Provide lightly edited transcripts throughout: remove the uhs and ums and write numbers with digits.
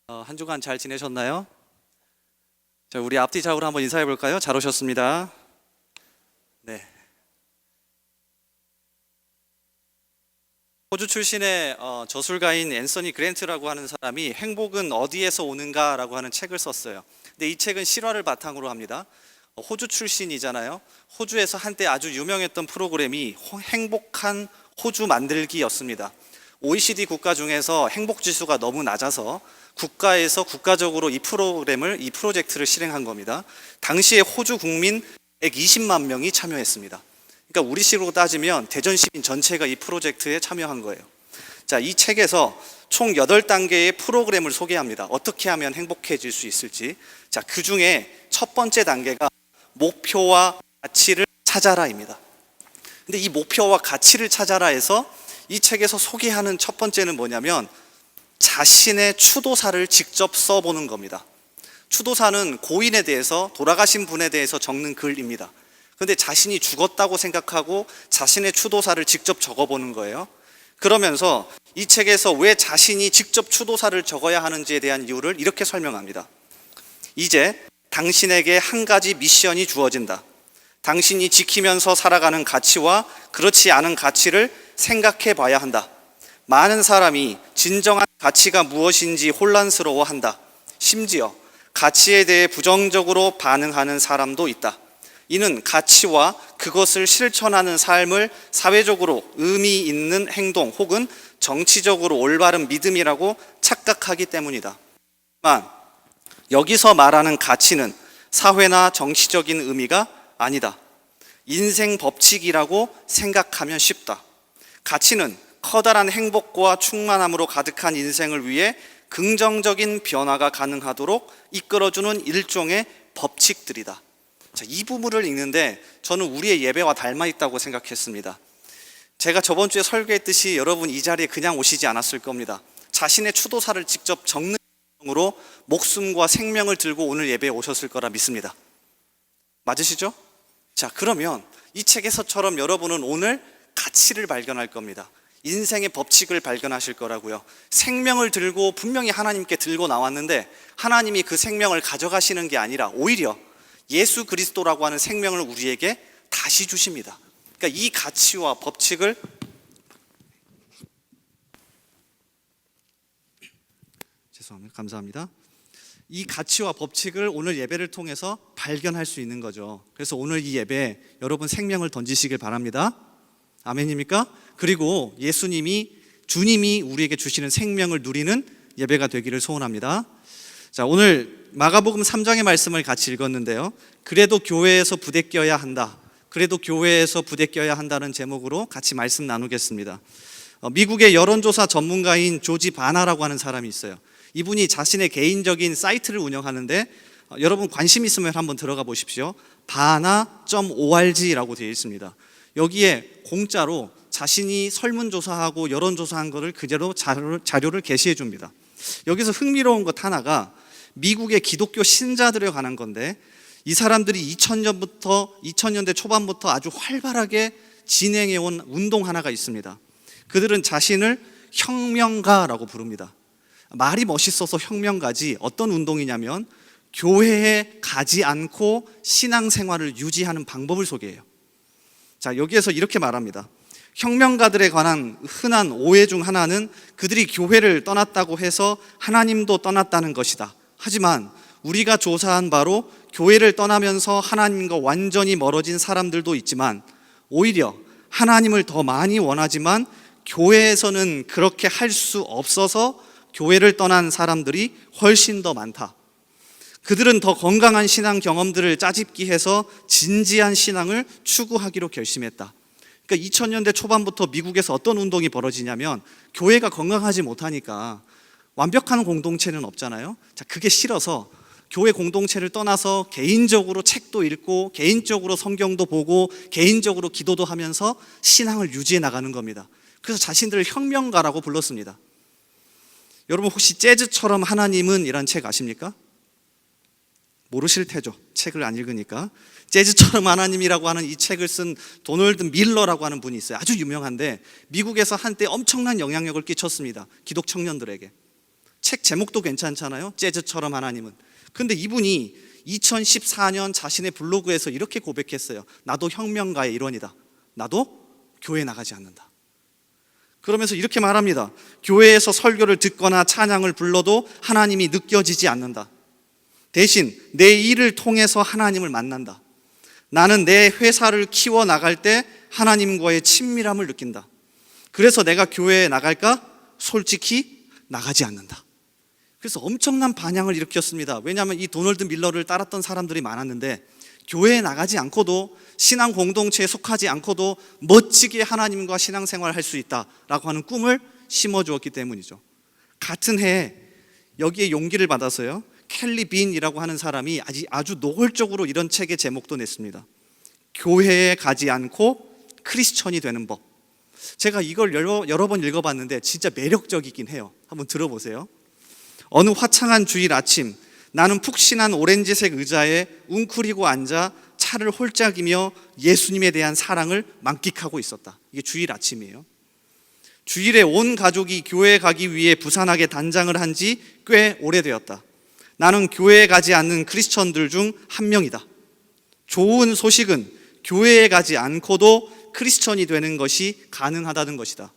한 주간 잘 지내셨나요? 자, 우리 앞뒤 좌우로 한번 인사해 볼까요? 잘 오셨습니다. 네. 호주 출신의 저술가인 앤서니 그랜트라고 하는 사람이 행복은 어디에서 오는가라고 하는 책을 썼어요. 근데 이 책은 실화를 바탕으로 합니다. 호주 출신이잖아요. 호주에서 한때 아주 유명했던 프로그램이 행복한 호주 만들기였습니다. OECD 국가 중에서 행복 지수가 너무 낮아서 국가에서 국가적으로 이 프로젝트를 실행한 겁니다. 당시에 호주 국민 120만 명이 참여했습니다. 그러니까 우리식으로 따지면 대전 시민 전체가 이 프로젝트에 참여한 거예요. 자, 이 책에서 총 8단계의 프로그램을 소개합니다. 어떻게 하면 행복해질 수 있을지. 자, 그 중에 첫 번째 단계가 목표와 가치를 찾아라입니다. 근데 이 목표와 가치를 찾아라에서 이 책에서 소개하는 첫 번째는 뭐냐면 자신의 추도사를 직접 써보는 겁니다. 추도사는 고인에 대해서, 돌아가신 분에 대해서 적는 글입니다. 그런데 자신이 죽었다고 생각하고 자신의 추도사를 직접 적어보는 거예요. 그러면서 이 책에서 왜 자신이 직접 추도사를 적어야 하는지에 대한 이유를 이렇게 설명합니다. 이제 당신에게 한 가지 미션이 주어진다. 당신이 지키면서 살아가는 가치와 그렇지 않은 가치를 생각해 봐야 한다. 많은 사람이 진정한 가치가 무엇인지 혼란스러워한다. 심지어 가치에 대해 부정적으로 반응하는 사람도 있다. 이는 가치와 그것을 실천하는 삶을 사회적으로 의미 있는 행동 혹은 정치적으로 올바른 믿음이라고 착각하기 때문이다. 하지만 여기서 말하는 가치는 사회나 정치적인 의미가 아니다. 인생 법칙이라고 생각하면 쉽다. 가치는 커다란 행복과 충만함으로 가득한 인생을 위해 긍정적인 변화가 가능하도록 이끌어주는 일종의 법칙들이다. 자, 이 부분을 읽는데 저는 우리의 예배와 닮아 있다고 생각했습니다. 제가 저번 주에 설교했듯이 여러분 이 자리에 그냥 오시지 않았을 겁니다. 자신의 추도사를 직접 적는 으로 목숨과 생명을 들고 오늘 예배에 오셨을 거라 믿습니다. 맞으시죠? 자, 그러면 이 책에서처럼 여러분은 오늘 가치를 발견할 겁니다. 인생의 법칙을 발견하실 거라고요. 생명을 들고 분명히 하나님께 들고 나왔는데 하나님이 그 생명을 가져가시는 게 아니라 오히려 예수 그리스도라고 하는 생명을 우리에게 다시 주십니다. 그러니까 이 가치와 법칙을 감사합니다. 이 가치와 법칙을 오늘 예배를 통해서 발견할 수 있는 거죠. 그래서 오늘 이 예배에 여러분 생명을 던지시길 바랍니다. 아멘입니까? 그리고 주님이 우리에게 주시는 생명을 누리는 예배가 되기를 소원합니다. 자, 오늘 마가복음 3장의 말씀을 같이 읽었는데요. 그래도 교회에서 부대껴야 한다. 그래도 교회에서 부대껴야 한다는 제목으로 같이 말씀 나누겠습니다. 미국의 여론조사 전문가인 조지 바나라고 하는 사람이 있어요. 이분이 자신의 개인적인 사이트를 운영하는데 여러분 관심 있으면 한번 들어가 보십시오. bana.org라고 되어 있습니다. 여기에 공짜로 자신이 설문조사하고 여론조사한 것을 그대로 자료를 게시해 줍니다. 여기서 흥미로운 것 하나가 미국의 기독교 신자들에 관한 건데 이 사람들이 2000년대 초반부터 아주 활발하게 진행해온 운동 하나가 있습니다. 그들은 자신을 혁명가라고 부릅니다. 말이 멋있어서 혁명가지 어떤 운동이냐면 교회에 가지 않고 신앙생활을 유지하는 방법을 소개해요. 자, 여기에서 이렇게 말합니다. 혁명가들에 관한 흔한 오해 중 하나는 그들이 교회를 떠났다고 해서 하나님도 떠났다는 것이다. 하지만 우리가 조사한 바로 교회를 떠나면서 하나님과 완전히 멀어진 사람들도 있지만 오히려 하나님을 더 많이 원하지만 교회에서는 그렇게 할 수 없어서 교회를 떠난 사람들이 훨씬 더 많다. 그들은 더 건강한 신앙 경험들을 짜집기해서 진지한 신앙을 추구하기로 결심했다. 그러니까 2000년대 초반부터 미국에서 어떤 운동이 벌어지냐면 교회가 건강하지 못하니까 완벽한 공동체는 없잖아요. 자, 그게 싫어서 교회 공동체를 떠나서 개인적으로 책도 읽고 개인적으로 성경도 보고 개인적으로 기도도 하면서 신앙을 유지해 나가는 겁니다. 그래서 자신들을 혁명가라고 불렀습니다. 여러분 혹시 재즈처럼 하나님은 이란 책 아십니까? 모르실 테죠. 책을 안 읽으니까. 재즈처럼 하나님이라고 하는 이 책을 쓴 도널드 밀러라고 하는 분이 있어요. 아주 유명한데 미국에서 한때 엄청난 영향력을 끼쳤습니다. 기독 청년들에게. 책 제목도 괜찮잖아요. 재즈처럼 하나님은. 근데 이분이 2014년 자신의 블로그에서 이렇게 고백했어요. 나도 혁명가의 일원이다. 나도 교회 나가지 않는다. 그러면서 이렇게 말합니다. 교회에서 설교를 듣거나 찬양을 불러도 하나님이 느껴지지 않는다. 대신 내 일을 통해서 하나님을 만난다. 나는 내 회사를 키워 나갈 때 하나님과의 친밀함을 느낀다. 그래서 내가 교회에 나갈까? 솔직히 나가지 않는다. 그래서 엄청난 반향을 일으켰습니다. 왜냐하면 이 도널드 밀러를 따랐던 사람들이 많았는데 교회에 나가지 않고도 신앙 공동체에 속하지 않고도 멋지게 하나님과 신앙생활을 할 수 있다라고 하는 꿈을 심어주었기 때문이죠. 같은 해에 여기에 용기를 받아서요, 켈리 빈이라고 하는 사람이 아주 노골적으로 이런 책의 제목도 냈습니다. 교회에 가지 않고 크리스천이 되는 법. 제가 이걸 여러 번 읽어봤는데 진짜 매력적이긴 해요. 한번 들어보세요. 어느 화창한 주일 아침, 나는 푹신한 오렌지색 의자에 웅크리고 앉아 차를 홀짝이며 예수님에 대한 사랑을 만끽하고 있었다. 이게 주일 아침이에요. 주일에 온 가족이 교회에 가기 위해 부산하게 단장을 한 지 꽤 오래되었다. 나는 교회에 가지 않는 크리스천들 중 한 명이다. 좋은 소식은 교회에 가지 않고도 크리스천이 되는 것이 가능하다는 것이다.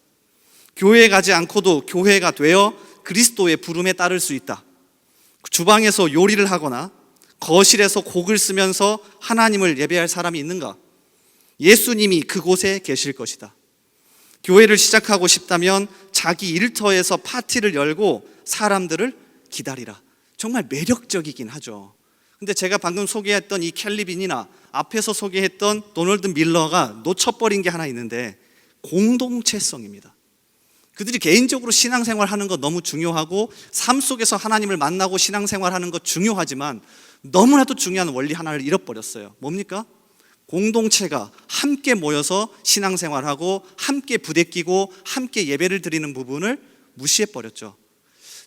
교회에 가지 않고도 교회가 되어 그리스도의 부름에 따를 수 있다. 주방에서 요리를 하거나 거실에서 곡을 쓰면서 하나님을 예배할 사람이 있는가? 예수님이 그곳에 계실 것이다. 교회를 시작하고 싶다면 자기 일터에서 파티를 열고 사람들을 기다리라. 정말 매력적이긴 하죠. 근데 제가 방금 소개했던 이 켈리 빈이나 앞에서 소개했던 도널드 밀러가 놓쳐버린 게 하나 있는데 공동체성입니다. 그들이 개인적으로 신앙생활 하는 거 너무 중요하고 삶 속에서 하나님을 만나고 신앙생활 하는 거 중요하지만 너무나도 중요한 원리 하나를 잃어버렸어요. 뭡니까? 공동체가 함께 모여서 신앙생활하고 함께 부대끼고 함께 예배를 드리는 부분을 무시해버렸죠.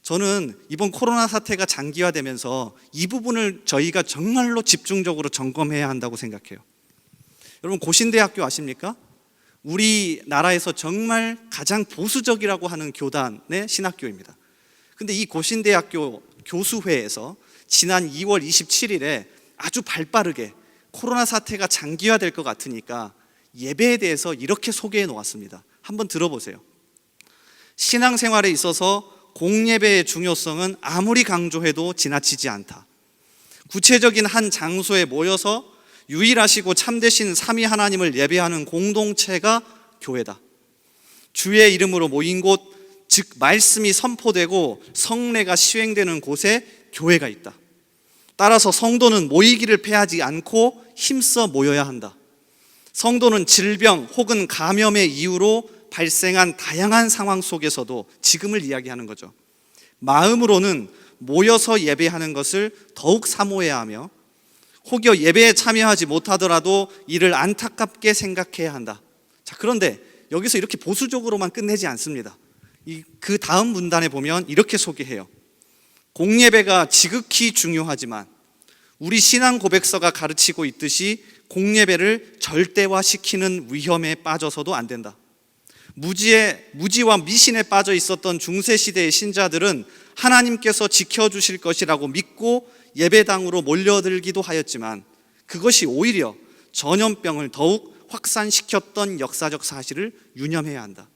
저는 이번 코로나 사태가 장기화되면서 이 부분을 저희가 정말로 집중적으로 점검해야 한다고 생각해요. 여러분, 고신대학교 아십니까? 우리나라에서 정말 가장 보수적이라고 하는 교단의 신학교입니다. 근데 이 고신대학교 교수회에서 지난 2월 27일에 아주 발빠르게 코로나 사태가 장기화될 것 같으니까 예배에 대해서 이렇게 소개해 놓았습니다. 한번 들어보세요. 신앙생활에 있어서 공예배의 중요성은 아무리 강조해도 지나치지 않다. 구체적인 한 장소에 모여서 유일하시고 참되신 삼위 하나님을 예배하는 공동체가 교회다. 주의 이름으로 모인 곳, 즉 말씀이 선포되고 성례가 시행되는 곳에 교회가 있다. 따라서 성도는 모이기를 패하지 않고 힘써 모여야 한다. 성도는 질병 혹은 감염의 이유로 발생한 다양한 상황 속에서도 지금을 이야기하는 거죠. 마음으로는 모여서 예배하는 것을 더욱 사모해야 하며 혹여 예배에 참여하지 못하더라도 이를 안타깝게 생각해야 한다. 자, 그런데 여기서 이렇게 보수적으로만 끝내지 않습니다. 그 다음 문단에 보면 이렇게 소개해요. 공예배가 지극히 중요하지만 우리 신앙 고백서가 가르치고 있듯이 공예배를 절대화시키는 위험에 빠져서도 안 된다. 무지와 미신에 빠져 있었던 중세시대의 신자들은 하나님께서 지켜주실 것이라고 믿고 예배당으로 몰려들기도 하였지만 그것이 오히려 전염병을 더욱 확산시켰던 역사적 사실을 유념해야 한다.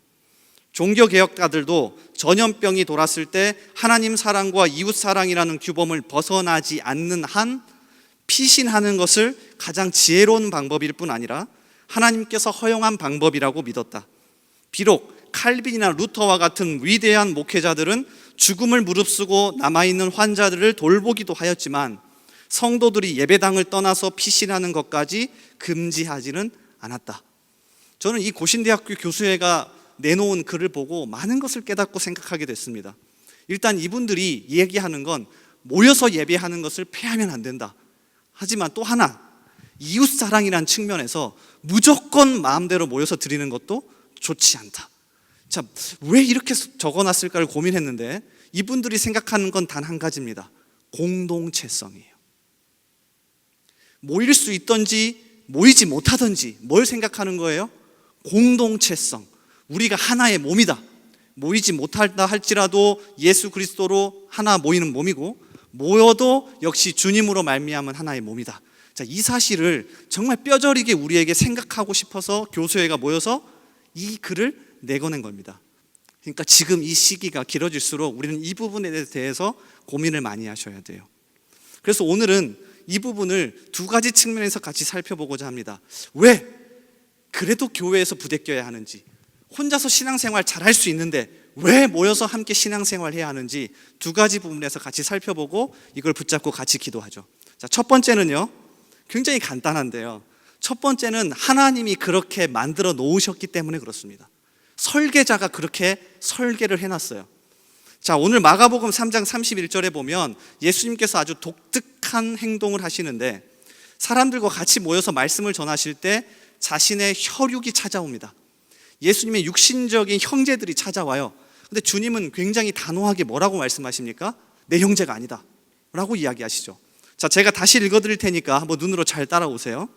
종교개혁가들도 전염병이 돌았을 때 하나님 사랑과 이웃 사랑이라는 규범을 벗어나지 않는 한 피신하는 것을 가장 지혜로운 방법일 뿐 아니라 하나님께서 허용한 방법이라고 믿었다. 비록 칼빈이나 루터와 같은 위대한 목회자들은 죽음을 무릅쓰고 남아있는 환자들을 돌보기도 하였지만 성도들이 예배당을 떠나서 피신하는 것까지 금지하지는 않았다. 저는 이 고신대학교 교수회가 내놓은 글을 보고 많은 것을 깨닫고 생각하게 됐습니다. 일단 이분들이 얘기하는 건 모여서 예배하는 것을 폐하면 안 된다. 하지만 또 하나, 이웃사랑이라는 측면에서 무조건 마음대로 모여서 드리는 것도 좋지 않다. 자, 왜 이렇게 적어놨을까를 고민했는데 이분들이 생각하는 건 단 한 가지입니다. 공동체성이에요. 모일 수 있든지 모이지 못하든지 뭘 생각하는 거예요? 공동체성. 우리가 하나의 몸이다. 모이지 못한다 할지라도 예수 그리스도로 하나 모이는 몸이고, 모여도 역시 주님으로 말미암은 하나의 몸이다. 자, 이 사실을 정말 뼈저리게 우리에게 생각하고 싶어서 교수회가 모여서 이 글을 내거낸 겁니다. 그러니까 지금 이 시기가 길어질수록 우리는 이 부분에 대해서 고민을 많이 하셔야 돼요. 그래서 오늘은 이 부분을 두 가지 측면에서 같이 살펴보고자 합니다. 왜 그래도 교회에서 부대껴야 하는지, 혼자서 신앙생활 잘할 수 있는데 왜 모여서 함께 신앙생활 해야 하는지 두 가지 부분에서 같이 살펴보고 이걸 붙잡고 같이 기도하죠. 자, 첫 번째는요, 굉장히 간단한데요. 첫 번째는 하나님이 그렇게 만들어 놓으셨기 때문에 그렇습니다. 설계자가 그렇게 설계를 해놨어요. 자, 오늘 마가복음 3장 31절에 보면 예수님께서 아주 독특한 행동을 하시는데, 사람들과 같이 모여서 말씀을 전하실 때 자신의 혈육이 찾아옵니다. 예수님의 육신적인 형제들이 찾아와요. 근데 주님은 굉장히 단호하게 뭐라고 말씀하십니까? 내 형제가 아니다 라고 이야기하시죠. 자, 제가 다시 읽어드릴 테니까 한번 눈으로 잘 따라오세요.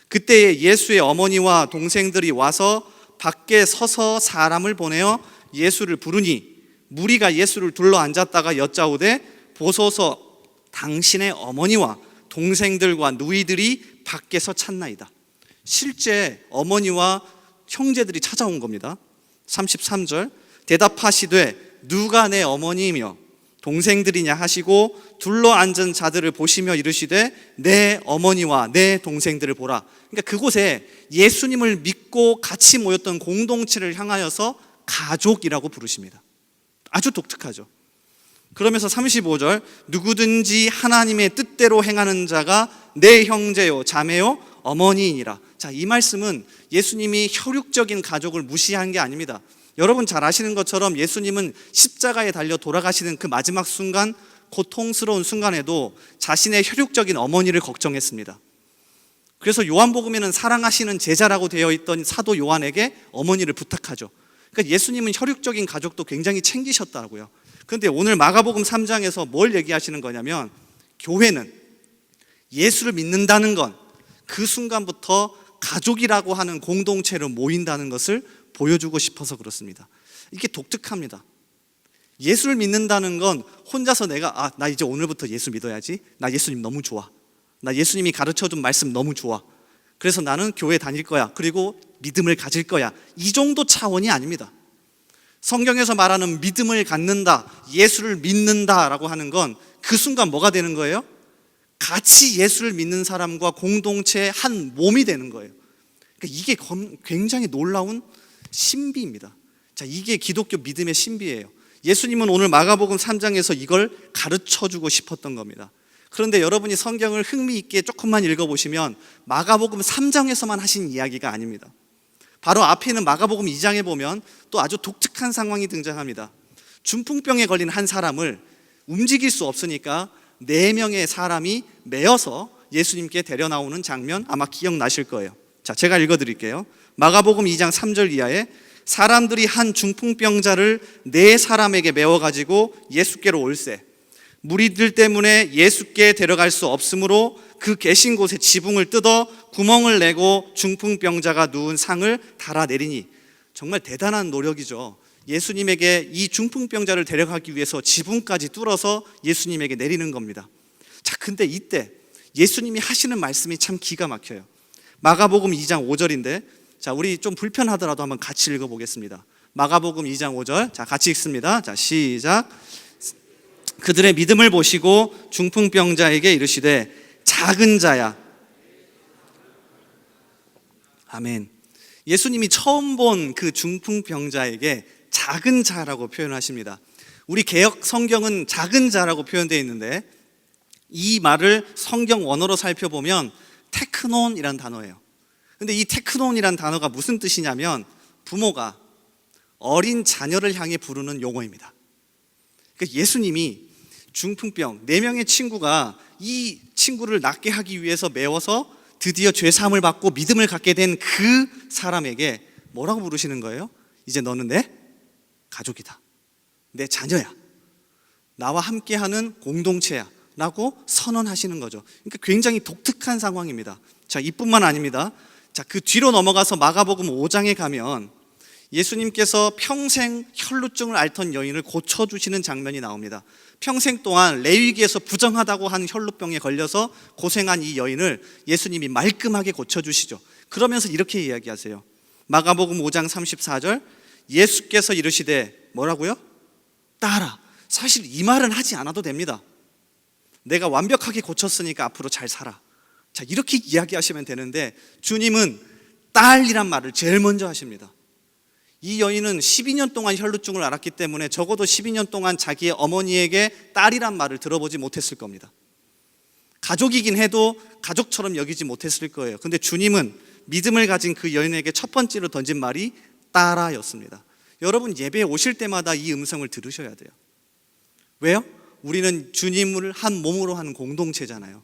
그때 예수의 어머니와 동생들이 와서 밖에 서서 사람을 보내어 예수를 부르니, 무리가 예수를 둘러 앉았다가 여짜오되, 보소서 당신의 어머니와 동생들과 누이들이 밖에서 찾나이다. 실제 어머니와 형제들이 찾아온 겁니다. 33절, 대답하시되 누가 내 어머니이며 동생들이냐 하시고 둘러 앉은 자들을 보시며 이르시되 내 어머니와 내 동생들을 보라. 그러니까 그곳에 예수님을 믿고 같이 모였던 공동체를 향하여서 가족이라고 부르십니다. 아주 독특하죠. 그러면서 35절, 누구든지 하나님의 뜻대로 행하는 자가 내 형제요 자매요 어머니이니라. 자, 이 말씀은 예수님이 혈육적인 가족을 무시한 게 아닙니다. 여러분 잘 아시는 것처럼 예수님은 십자가에 달려 돌아가시는 그 마지막 순간, 고통스러운 순간에도 자신의 혈육적인 어머니를 걱정했습니다. 그래서 요한복음에는 사랑하시는 제자라고 되어 있던 사도 요한에게 어머니를 부탁하죠. 그러니까 예수님은 혈육적인 가족도 굉장히 챙기셨다고요. 그런데 오늘 마가복음 3장에서 뭘 얘기하시는 거냐면, 교회는 예수를 믿는다는 건 그 순간부터 가족이라고 하는 공동체로 모인다는 것을 보여주고 싶어서 그렇습니다. 이게 독특합니다. 예수를 믿는다는 건 혼자서 내가 나 이제 오늘부터 예수 믿어야지, 나 예수님 너무 좋아, 나 예수님이 가르쳐준 말씀 너무 좋아, 그래서 나는 교회 다닐 거야, 그리고 믿음을 가질 거야, 이 정도 차원이 아닙니다. 성경에서 말하는 믿음을 갖는다, 예수를 믿는다라고 하는 건 그 순간 뭐가 되는 거예요? 같이 예수를 믿는 사람과 공동체의 한 몸이 되는 거예요. 그러니까 이게 굉장히 놀라운 신비입니다. 자, 이게 기독교 믿음의 신비예요. 예수님은 오늘 마가복음 3장에서 이걸 가르쳐주고 싶었던 겁니다. 그런데 여러분이 성경을 흥미있게 조금만 읽어보시면 마가복음 3장에서만 하신 이야기가 아닙니다. 바로 앞에 있는 마가복음 2장에 보면 또 아주 독특한 상황이 등장합니다. 중풍병에 걸린 한 사람을 움직일 수 없으니까 4명의 사람이 메어서 예수님께 데려 나오는 장면 아마 기억나실 거예요. 자, 제가 읽어드릴게요. 마가복음 2장 3절 이하에 사람들이 한 중풍병자를 4사람에게 메워가지고 예수께로 올세, 무리들 때문에 예수께 데려갈 수 없으므로 그 계신 곳에 지붕을 뜯어 구멍을 내고 중풍병자가 누운 상을 달아내리니. 정말 대단한 노력이죠. 예수님에게 이 중풍병자를 데려가기 위해서 지붕까지 뚫어서 예수님에게 내리는 겁니다. 자, 근데 이때 예수님이 하시는 말씀이 참 기가 막혀요. 마가복음 2장 5절인데, 자, 우리 좀 불편하더라도 한번 같이 읽어보겠습니다. 마가복음 2장 5절, 자, 같이 읽습니다. 자, 시작. 그들의 믿음을 보시고 중풍병자에게 이르시되 작은 자야. 아멘. 예수님이 처음 본 그 중풍병자에게 작은 자라고 표현하십니다. 우리 개역 성경은 작은 자라고 표현되어 있는데, 이 말을 성경 원어로 살펴보면 테크논이란 단어예요. 근데 이 테크논이란 단어가 무슨 뜻이냐면 부모가 어린 자녀를 향해 부르는 용어입니다. 그러니까 예수님이 중풍병 4명의 친구가 이 친구를 낫게 하기 위해서 메워서 드디어 죄사함을 받고 믿음을 갖게 된 그 사람에게 뭐라고 부르시는 거예요? 이제 너는 내 가족이다, 내 자녀야, 나와 함께하는 공동체야 라고 선언하시는 거죠. 그러니까 굉장히 독특한 상황입니다. 자, 이뿐만 아닙니다. 자, 그 뒤로 넘어가서 마가복음 5장에 가면 예수님께서 평생 혈루증을 앓던 여인을 고쳐주시는 장면이 나옵니다. 평생 동안 레위기에서 부정하다고 하는 혈루병에 걸려서 고생한 이 여인을 예수님이 말끔하게 고쳐주시죠. 그러면서 이렇게 이야기하세요. 마가복음 5장 34절, 예수께서 이르시되 뭐라고요? 따라. 사실 이 말은 하지 않아도 됩니다. 내가 완벽하게 고쳤으니까 앞으로 잘 살아. 자, 이렇게 이야기하시면 되는데 주님은 딸이란 말을 제일 먼저 하십니다. 이 여인은 12년 동안 혈루증을 앓았기 때문에 적어도 12년 동안 자기의 어머니에게 딸이란 말을 들어보지 못했을 겁니다. 가족이긴 해도 가족처럼 여기지 못했을 거예요. 근데 주님은 믿음을 가진 그 여인에게 첫 번째로 던진 말이 딸아였습니다. 여러분, 예배에 오실 때마다 이 음성을 들으셔야 돼요. 왜요? 우리는 주님을 한 몸으로 하는 공동체잖아요.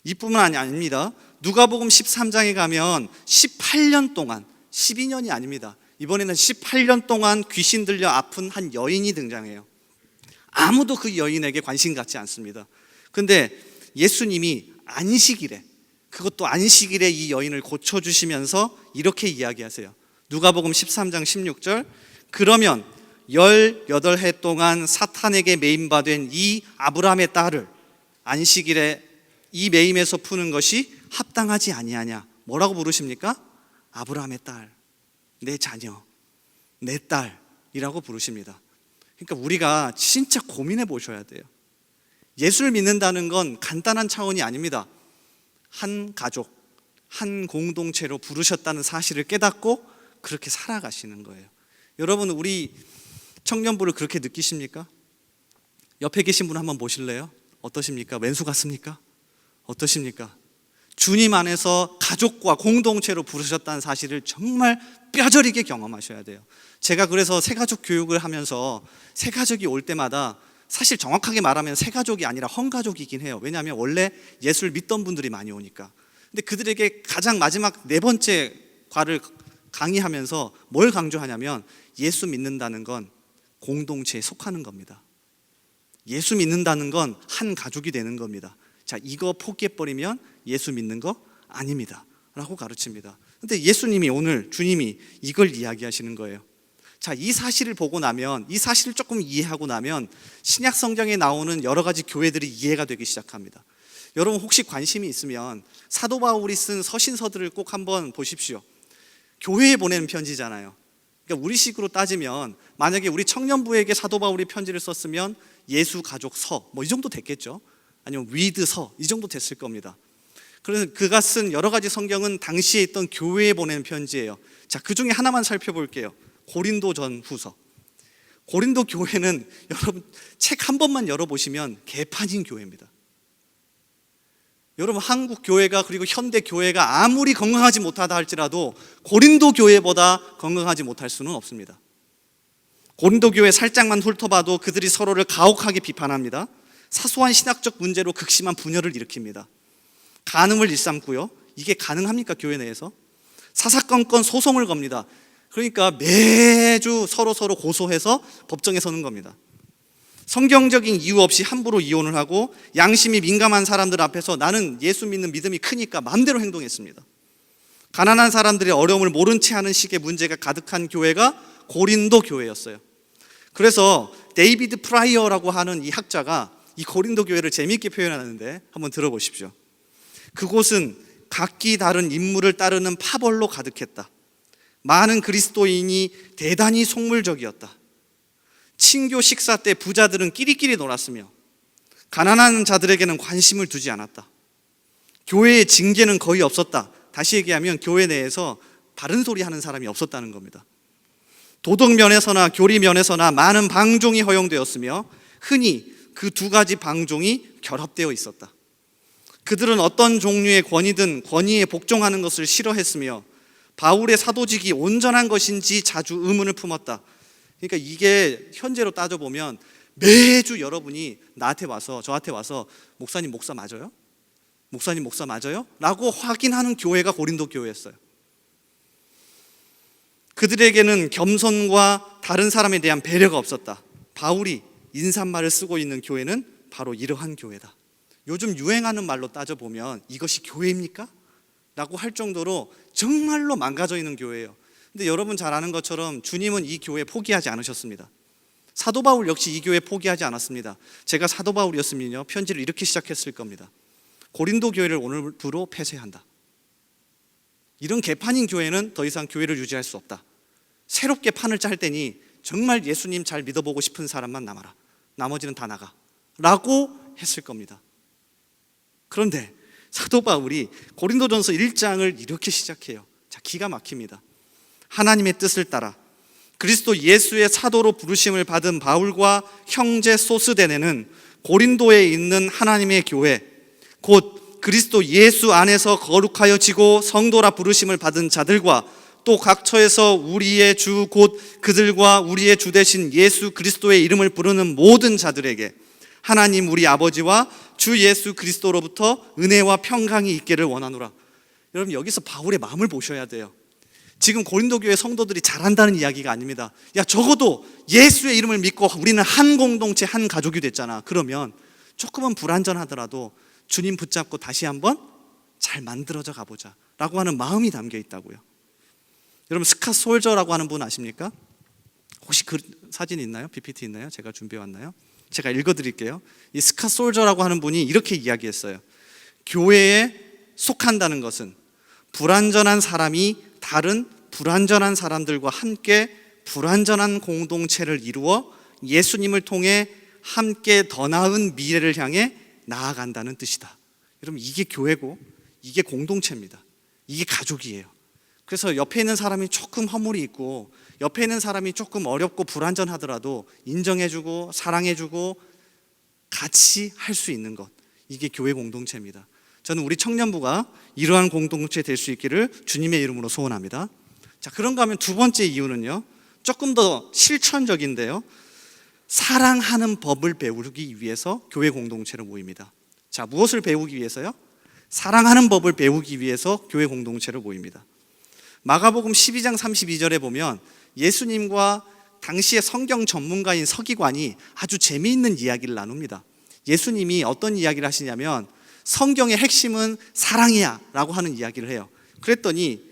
이뿐만 아닙니다. 누가복음 13장에 가면 18년 동안, 12년이 아닙니다. 이번에는 18년 동안 귀신 들려 아픈 한 여인이 등장해요. 아무도 그 여인에게 관심 갖지 않습니다. 근데 예수님이 안식일에, 그것도 안식일에 이 여인을 고쳐주시면서 이렇게 이야기하세요. 누가복음 13장 16절, 그러면 18해 동안 사탄에게 매임받은 이 아브라함의 딸을 안식일에 이 매임에서 푸는 것이 합당하지 아니하냐. 뭐라고 부르십니까? 아브라함의 딸, 내 자녀, 내 딸이라고 부르십니다. 그러니까 우리가 진짜 고민해 보셔야 돼요. 예수를 믿는다는 건 간단한 차원이 아닙니다. 한 가족, 한 공동체로 부르셨다는 사실을 깨닫고 그렇게 살아가시는 거예요. 여러분, 우리 청년부를 그렇게 느끼십니까? 옆에 계신 분 한번 보실래요? 어떠십니까? 왼수 같습니까? 어떠십니까? 주님 안에서 가족과 공동체로 부르셨다는 사실을 정말 뼈저리게 경험하셔야 돼요. 제가 그래서 새가족 교육을 하면서 새가족이 올 때마다 사실 정확하게 말하면 새가족이 아니라 헝가족이긴 해요. 왜냐하면 원래 예수를 믿던 분들이 많이 오니까. 근데 그들에게 가장 마지막 네 번째 과를 강의하면서 뭘 강조하냐면 예수 믿는다는 건 공동체에 속하는 겁니다. 예수 믿는다는 건 한 가족이 되는 겁니다. 자, 이거 포기해버리면 예수 믿는 거 아닙니다 라고 가르칩니다. 근데 예수님이 오늘 주님이 이걸 이야기하시는 거예요. 자, 이 사실을 보고 나면, 이 사실을 조금 이해하고 나면 신약 성경에 나오는 여러 가지 교회들이 이해가 되기 시작합니다. 여러분, 혹시 관심이 있으면 사도 바울이 쓴 서신서들을 꼭 한번 보십시오. 교회에 보내는 편지잖아요. 그러니까 우리식으로 따지면 만약에 우리 청년부에게 사도 바울이 편지를 썼으면 예수 가족서 뭐 이 정도 됐겠죠. 아니면 위드서 이 정도 됐을 겁니다. 그래서 그가 쓴 여러 가지 성경은 당시에 있던 교회에 보내는 편지예요. 자, 그 중에 하나만 살펴볼게요. 고린도 전후서. 고린도 교회는 여러분 책 한 번만 열어보시면 개판인 교회입니다. 여러분, 한국 교회가 그리고 현대 교회가 아무리 건강하지 못하다 할지라도 고린도 교회보다 건강하지 못할 수는 없습니다. 고린도 교회 살짝만 훑어봐도 그들이 서로를 가혹하게 비판합니다. 사소한 신학적 문제로 극심한 분열을 일으킵니다. 간음을 일삼고요. 이게 가능합니까? 교회 내에서? 사사건건 소송을 겁니다. 그러니까 매주 서로 고소해서 법정에 서는 겁니다. 성경적인 이유 없이 함부로 이혼을 하고 양심이 민감한 사람들 앞에서 나는 예수 믿는 믿음이 크니까 마음대로 행동했습니다. 가난한 사람들의 어려움을 모른 채 하는 식의 문제가 가득한 교회가 고린도 교회였어요. 그래서 데이비드 프라이어라고 하는 이 학자가 이 고린도 교회를 재미있게 표현하는데 한번 들어보십시오. 그곳은 각기 다른 인물을 따르는 파벌로 가득했다. 많은 그리스도인이 대단히 속물적이었다. 친교 식사 때 부자들은 끼리끼리 놀았으며 가난한 자들에게는 관심을 두지 않았다. 교회의 징계는 거의 없었다. 다시 얘기하면 교회 내에서 바른 소리 하는 사람이 없었다는 겁니다. 도덕 면에서나 교리 면에서나 많은 방종이 허용되었으며 흔히 그 두 가지 방종이 결합되어 있었다. 그들은 어떤 종류의 권위든 권위에 복종하는 것을 싫어했으며 바울의 사도직이 온전한 것인지 자주 의문을 품었다. 그러니까 이게 현재로 따져보면 매주 여러분이 저한테 와서 목사님 목사 맞아요? 목사님 목사 맞아요? 라고 확인하는 교회가 고린도 교회였어요. 그들에게는 겸손과 다른 사람에 대한 배려가 없었다. 바울이 인사말을 쓰고 있는 교회는 바로 이러한 교회다. 요즘 유행하는 말로 따져보면 이것이 교회입니까? 라고 할 정도로 정말로 망가져 있는 교회예요. 근데 여러분 잘 아는 것처럼 주님은 이 교회 포기하지 않으셨습니다. 사도 바울 역시 이 교회 포기하지 않았습니다. 제가 사도 바울이었으면요, 편지를 이렇게 시작했을 겁니다. 고린도 교회를 오늘부로 폐쇄한다. 이런 개판인 교회는 더 이상 교회를 유지할 수 없다. 새롭게 판을 짤 때니 정말 예수님 잘 믿어보고 싶은 사람만 남아라. 나머지는 다 나가. 라고 했을 겁니다. 그런데 사도 바울이 고린도전서 1장을 이렇게 시작해요. 자, 기가 막힙니다. 하나님의 뜻을 따라 그리스도 예수의 사도로 부르심을 받은 바울과 형제 소스데네는 고린도에 있는 하나님의 교회, 곧 그리스도 예수 안에서 거룩하여 지고 성도라 부르심을 받은 자들과 또 각처에서 우리의 주 곧 그들과 우리의 주 되신 예수 그리스도의 이름을 부르는 모든 자들에게 하나님 우리 아버지와 주 예수 그리스도로부터 은혜와 평강이 있기를 원하노라. 여러분, 여기서 바울의 마음을 보셔야 돼요. 지금 고린도 교회 성도들이 잘한다는 이야기가 아닙니다. 야, 적어도 예수의 이름을 믿고 우리는 한 공동체, 한 가족이 됐잖아. 그러면 조금은 불완전하더라도 주님 붙잡고 다시 한번 잘 만들어져 가보자 라고 하는 마음이 담겨 있다고요. 여러분, 스캇 솔저라고 하는 분 아십니까? 혹시 그 사진 있나요? PPT 있나요? 제가 준비해 왔나요? 제가 읽어드릴게요. 이 스캇 솔저라고 하는 분이 이렇게 이야기했어요. 교회에 속한다는 것은 불완전한 사람이 다른 불완전한 사람들과 함께 불완전한 공동체를 이루어 예수님을 통해 함께 더 나은 미래를 향해 나아간다는 뜻이다. 여러분, 이게 교회고 이게 공동체입니다. 이게 가족이에요. 그래서 옆에 있는 사람이 조금 허물이 있고 옆에 있는 사람이 조금 어렵고 불완전하더라도 인정해주고 사랑해주고 같이 할 수 있는 것, 이게 교회 공동체입니다. 저는 우리 청년부가 이러한 공동체 될 수 있기를 주님의 이름으로 소원합니다. 자, 그런가 하면 두 번째 이유는요, 조금 더 실천적인데요, 사랑하는 법을 배우기 위해서 교회 공동체로 모입니다. 자, 무엇을 배우기 위해서요? 사랑하는 법을 배우기 위해서 교회 공동체로 모입니다. 마가복음 12장 32절에 보면 예수님과 당시의 성경 전문가인 서기관이 아주 재미있는 이야기를 나눕니다. 예수님이 어떤 이야기를 하시냐면 성경의 핵심은 사랑이야 라고 하는 이야기를 해요. 그랬더니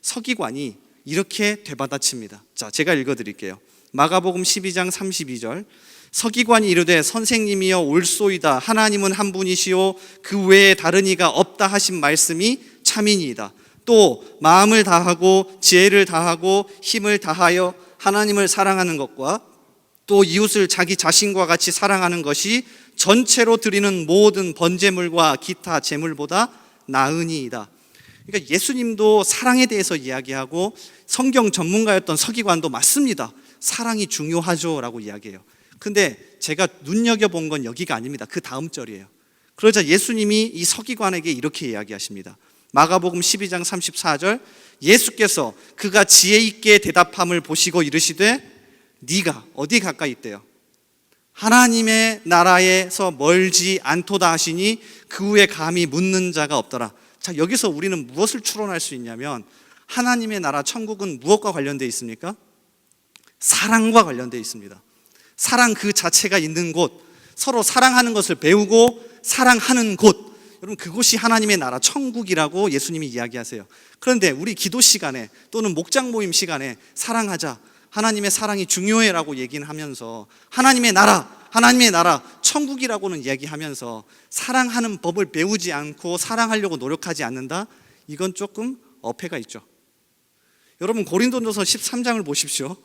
서기관이 이렇게 되받아칩니다. 자, 제가 읽어드릴게요. 마가복음 12장 32절, 서기관이 이르되 선생님이여 옳소이다. 하나님은 한 분이시오 그 외에 다른 이가 없다 하신 말씀이 참이니이다. 또 마음을 다하고 지혜를 다하고 힘을 다하여 하나님을 사랑하는 것과 또 이웃을 자기 자신과 같이 사랑하는 것이 전체로 드리는 모든 번제물과 기타 제물보다 나으니이다. 그러니까 예수님도 사랑에 대해서 이야기하고 성경 전문가였던 서기관도 맞습니다. 사랑이 중요하죠 라고 이야기해요. 근데 제가 눈여겨본 건 여기가 아닙니다. 그 다음 절이에요. 그러자 예수님이 이 서기관에게 이렇게 이야기하십니다. 마가복음 12장 34절, 예수께서 그가 지혜 있게 대답함을 보시고 이르시되 네가 어디 가까이 있대요? 하나님의 나라에서 멀지 않도다 하시니 그 후에 감히 묻는 자가 없더라. 자, 여기서 우리는 무엇을 추론할 수 있냐면 하나님의 나라 천국은 무엇과 관련되어 있습니까? 사랑과 관련되어 있습니다. 사랑 그 자체가 있는 곳, 서로 사랑하는 것을 배우고 사랑하는 곳, 여러분 그곳이 하나님의 나라 천국이라고 예수님이 이야기하세요. 그런데 우리 기도 시간에 또는 목장 모임 시간에 사랑하자, 하나님의 사랑이 중요해라고 얘기는 하면서 하나님의 나라 천국이라고는 이야기하면서 사랑하는 법을 배우지 않고 사랑하려고 노력하지 않는다? 이건 조금 어폐가 있죠. 여러분 고린도전서 13장을 보십시오.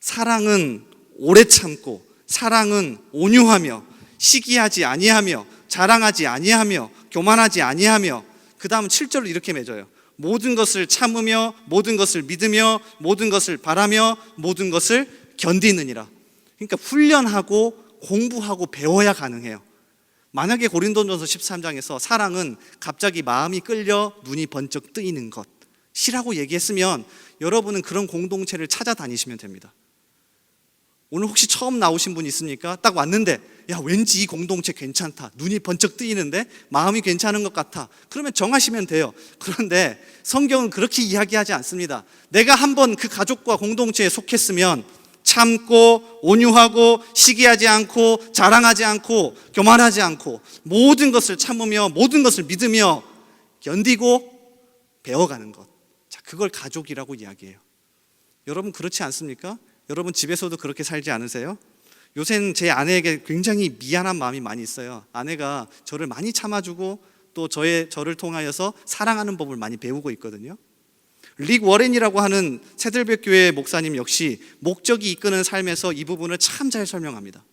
사랑은 오래 참고 사랑은 온유하며 시기하지 아니하며 자랑하지 아니하며 교만하지 아니하며, 그 다음 7절을 이렇게 맺어요. 모든 것을 참으며 모든 것을 믿으며 모든 것을 바라며 모든 것을 견디느니라. 그러니까 훈련하고 공부하고 배워야 가능해요. 만약에 고린도전서 13장에서 사랑은 갑자기 마음이 끌려 눈이 번쩍 뜨이는 것이라고 얘기했으면 여러분은 그런 공동체를 찾아다니시면 됩니다. 오늘 혹시 처음 나오신 분 있습니까? 딱 왔는데 야, 왠지 이 공동체 괜찮다, 눈이 번쩍 뜨이는데 마음이 괜찮은 것 같아, 그러면 정하시면 돼요. 그런데 성경은 그렇게 이야기하지 않습니다. 내가 한번 그 가족과 공동체에 속했으면 참고 온유하고 시기하지 않고 자랑하지 않고 교만하지 않고 모든 것을 참으며 모든 것을 믿으며 견디고 배워가는 것, 자, 그걸 가족이라고 이야기해요. 여러분 그렇지 않습니까? 여러분 집에서도 그렇게 살지 않으세요? 요새는 제 아내에게 굉장히 미안한 마음이 많이 있어요. 아내가 저를 많이 참아주고 또 저를 통하여서 사랑하는 법을 많이 배우고 있거든요. 릭 워렌이라고 하는 새들벽 교회 목사님 역시 목적이 이끄는 삶에서 이 부분을 참 잘 설명합니다.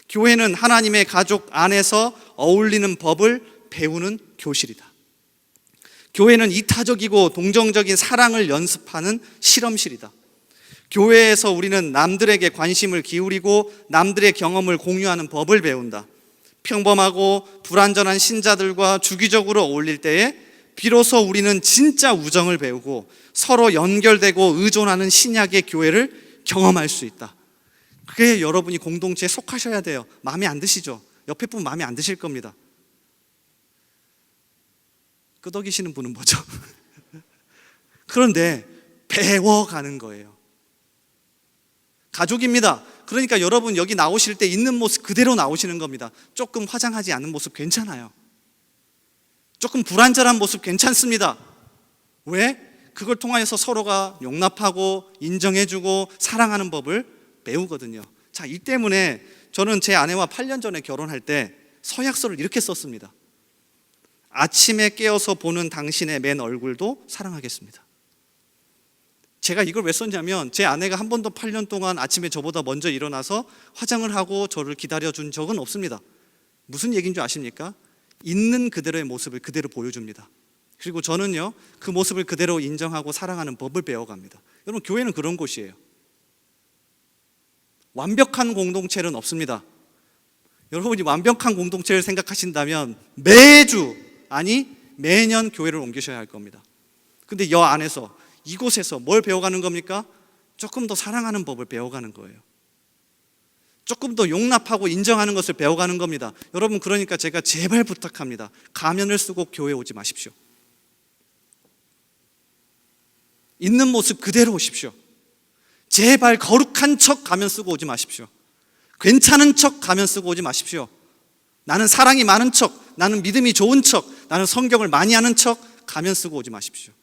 교회는 하나님의 가족 안에서 어울리는 법을 배우는 교실이다. 교회는 이타적이고 동정적인 사랑을 연습하는 실험실이다. 교회에서 우리는 남들에게 관심을 기울이고 남들의 경험을 공유하는 법을 배운다. 평범하고 불완전한 신자들과 주기적으로 어울릴 때에 비로소 우리는 진짜 우정을 배우고 서로 연결되고 의존하는 신약의 교회를 경험할 수 있다. 그게 여러분이 공동체에 속하셔야 돼요. 마음에 안 드시죠? 옆에 분 마음에 안 드실 겁니다. 끄덕이시는 분은 뭐죠? 그런데 배워가는 거예요. 가족입니다. 그러니까 여러분 여기 나오실 때 있는 모습 그대로 나오시는 겁니다. 조금 화장하지 않은 모습 괜찮아요. 조금 불완전한 모습 괜찮습니다. 왜? 그걸 통하여서 서로가 용납하고 인정해주고 사랑하는 법을 배우거든요. 자, 이 때문에 저는 제 아내와 8년 전에 결혼할 때 서약서를 이렇게 썼습니다. 아침에 깨어서 보는 당신의 맨 얼굴도 사랑하겠습니다. 제가 이걸 왜 썼냐면 제 아내가 한 번도 8년 동안 아침에 저보다 먼저 일어나서 화장을 하고 저를 기다려준 적은 없습니다. 무슨 얘기인 줄 아십니까? 있는 그대로의 모습을 그대로 보여줍니다. 그리고 저는요, 그 모습을 그대로 인정하고 사랑하는 법을 배워갑니다. 여러분, 교회는 그런 곳이에요. 완벽한 공동체는 없습니다. 여러분이 완벽한 공동체를 생각하신다면 매주, 아니 매년 교회를 옮기셔야 할 겁니다. 근데 여 안에서, 이곳에서 뭘 배워가는 겁니까? 조금 더 사랑하는 법을 배워가는 거예요. 조금 더 용납하고 인정하는 것을 배워가는 겁니다. 여러분, 그러니까 제가 제발 부탁합니다. 가면을 쓰고 교회 오지 마십시오. 있는 모습 그대로 오십시오. 제발 거룩한 척 가면 쓰고 오지 마십시오. 괜찮은 척 가면 쓰고 오지 마십시오. 나는 사랑이 많은 척, 나는 믿음이 좋은 척, 나는 성경을 많이 하는 척 가면 쓰고 오지 마십시오.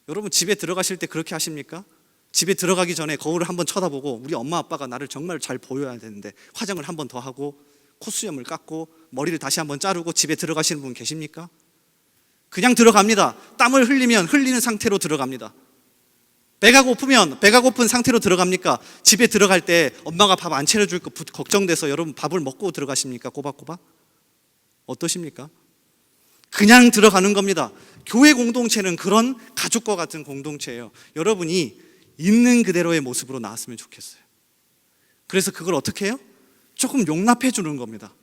여러분, 집에 들어가실 때 그렇게 하십니까? 집에 들어가기 전에 거울을 한번 쳐다보고 우리 엄마 아빠가 나를 정말 잘 보여야 되는데 화장을 한번 더 하고 콧수염을 깎고 머리를 다시 한번 자르고 집에 들어가시는 분 계십니까? 그냥 들어갑니다. 땀을 흘리면 흘리는 상태로 들어갑니다. 배가 고프면 배가 고픈 상태로 들어갑니까? 집에 들어갈 때 엄마가 밥 안 차려줄 거 걱정돼서 여러분 밥을 먹고 들어가십니까? 꼬박꼬박? 어떠십니까? 그냥 들어가는 겁니다. 교회 공동체는 그런 가족과 같은 공동체예요. 여러분이 있는 그대로의 모습으로 나왔으면 좋겠어요. 그래서 그걸 어떻게 해요? 조금 용납해 주는 겁니다.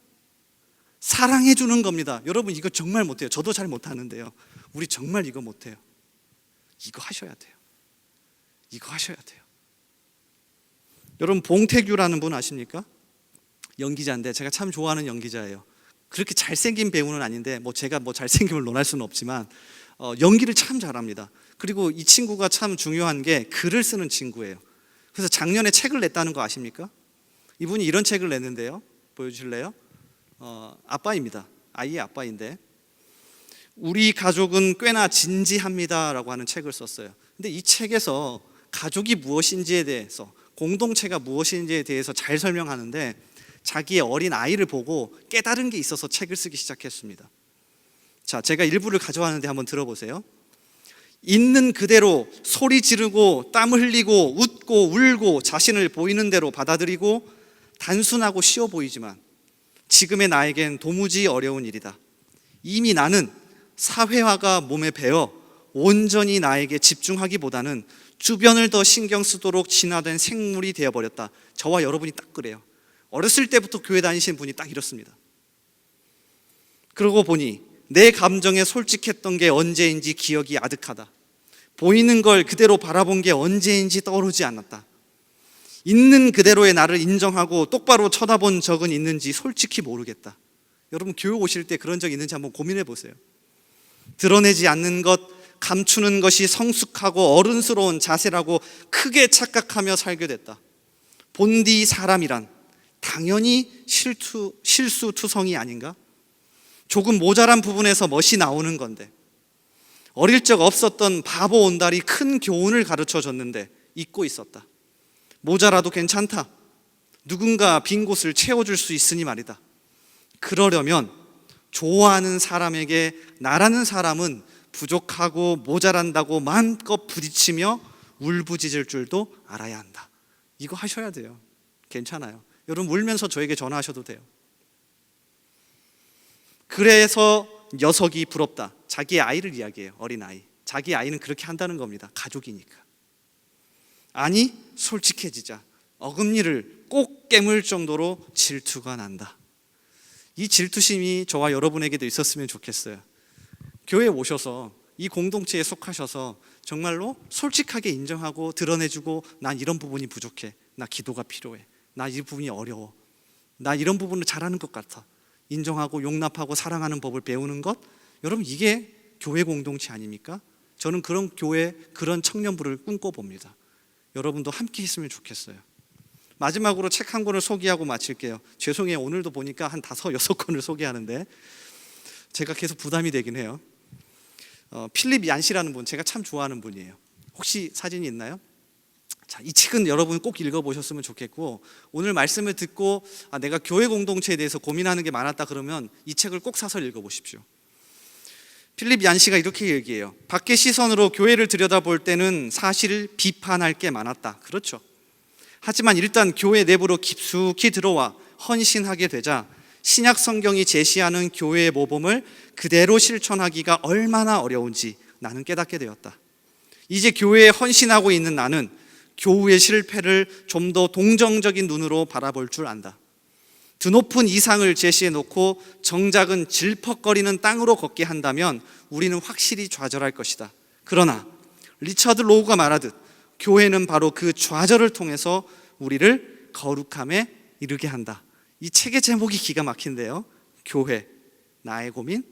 사랑해 주는 겁니다. 여러분, 이거 정말 못해요. 저도 잘 못하는데요. 우리 정말 이거 못해요. 이거 하셔야 돼요. 이거 하셔야 돼요. 여러분, 봉태규라는 분 아십니까? 연기자인데 제가 참 좋아하는 연기자예요. 그렇게 잘생긴 배우는 아닌데 제가 잘생김을 논할 수는 없지만 연기를 참 잘합니다. 그리고 이 친구가 참 중요한 게 글을 쓰는 친구예요. 그래서 작년에 책을 냈다는 거 아십니까? 이분이 이런 책을 냈는데요. 보여주실래요? 아빠입니다. 아이의 아빠인데 우리 가족은 꽤나 진지합니다 라고 하는 책을 썼어요. 근데 이 책에서 가족이 무엇인지에 대해서, 공동체가 무엇인지에 대해서 잘 설명하는데 자기의 어린 아이를 보고 깨달은 게 있어서 책을 쓰기 시작했습니다. 자, 제가 일부를 가져왔는데 한번 들어보세요. 있는 그대로 소리 지르고 땀 흘리고 웃고 울고 자신을 보이는 대로 받아들이고 단순하고 쉬워 보이지만 지금의 나에겐 도무지 어려운 일이다. 이미 나는 사회화가 몸에 배어 온전히 나에게 집중하기보다는 주변을 더 신경 쓰도록 진화된 생물이 되어버렸다. 저와 여러분이 딱 그래요. 어렸을 때부터 교회 다니신 분이 딱 이렇습니다. 그러고 보니 내 감정에 솔직했던 게 언제인지 기억이 아득하다. 보이는 걸 그대로 바라본 게 언제인지 떠오르지 않았다. 있는 그대로의 나를 인정하고 똑바로 쳐다본 적은 있는지 솔직히 모르겠다. 여러분, 교육 오실 때 그런 적 있는지 한번 고민해 보세요. 드러내지 않는 것, 감추는 것이 성숙하고 어른스러운 자세라고 크게 착각하며 살게 됐다. 본디 사람이란 당연히 실수투성이 아닌가? 조금 모자란 부분에서 멋이 나오는 건데 어릴 적 없었던 바보 온달이 큰 교훈을 가르쳐 줬는데 잊고 있었다. 모자라도 괜찮다. 누군가 빈 곳을 채워줄 수 있으니 말이다. 그러려면 좋아하는 사람에게 나라는 사람은 부족하고 모자란다고 마음껏 부딪히며 울부짖을 줄도 알아야 한다. 이거 하셔야 돼요. 괜찮아요. 여러분 울면서 저에게 전화하셔도 돼요. 그래서 녀석이 부럽다. 자기 아이를 이야기해요. 어린아이. 자기 아이는 그렇게 한다는 겁니다. 가족이니까. 아니 솔직해지자. 어금니를 꼭 깨물 정도로 질투가 난다. 이 질투심이 저와 여러분에게도 있었으면 좋겠어요. 교회에 오셔서 이 공동체에 속하셔서 정말로 솔직하게 인정하고 드러내주고 난 이런 부분이 부족해. 나 기도가 필요해. 나 이 부분이 어려워. 나 이런 부분을 잘하는 것 같아. 인정하고 용납하고 사랑하는 법을 배우는 것, 여러분 이게 교회 공동체 아닙니까? 저는 그런 교회, 그런 청년부를 꿈꿔봅니다. 여러분도 함께 했으면 좋겠어요. 마지막으로 책 한 권을 소개하고 마칠게요. 죄송해요. 오늘도 보니까 한 5, 6권을 소개하는데 제가 계속 부담이 되긴 해요. 필립 얀시라는 분, 제가 참 좋아하는 분이에요. 혹시 사진이 있나요? 자, 이 책은 여러분 꼭 읽어보셨으면 좋겠고, 오늘 말씀을 듣고 내가 교회 공동체에 대해서 고민하는 게 많았다 그러면 이 책을 꼭 사서 읽어보십시오. 필립 얀시가 이렇게 얘기해요. 밖의 시선으로 교회를 들여다볼 때는 사실 비판할 게 많았다. 그렇죠. 하지만 일단 교회 내부로 깊숙이 들어와 헌신하게 되자 신약 성경이 제시하는 교회의 모범을 그대로 실천하기가 얼마나 어려운지 나는 깨닫게 되었다. 이제 교회에 헌신하고 있는 나는 교우의 실패를 좀 더 동정적인 눈으로 바라볼 줄 안다. 드높은 이상을 제시해 놓고 정작은 질퍽거리는 땅으로 걷게 한다면 우리는 확실히 좌절할 것이다. 그러나 리처드 로우가 말하듯 교회는 바로 그 좌절을 통해서 우리를 거룩함에 이르게 한다. 이 책의 제목이 기가 막힌데요. 교회, 나의 고민,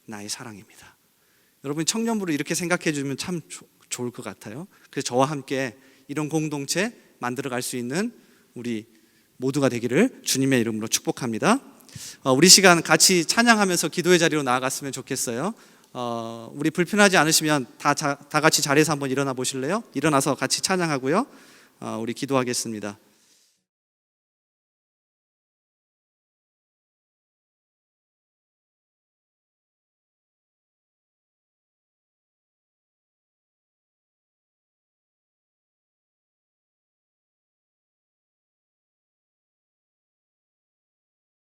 나의 사랑입니다. 여러분 청년부를 이렇게 생각해 주면 참 좋을 것 같아요. 그래서 저와 함께 이런 공동체 만들어갈 수 있는 우리 모두가 되기를 주님의 이름으로 축복합니다. 우리 시간 같이 찬양하면서 기도의 자리로 나아갔으면 좋겠어요. 우리 불편하지 않으시면 다 같이 자리에서 한번 일어나 보실래요? 일어나서 같이 찬양하고요. 우리 기도하겠습니다.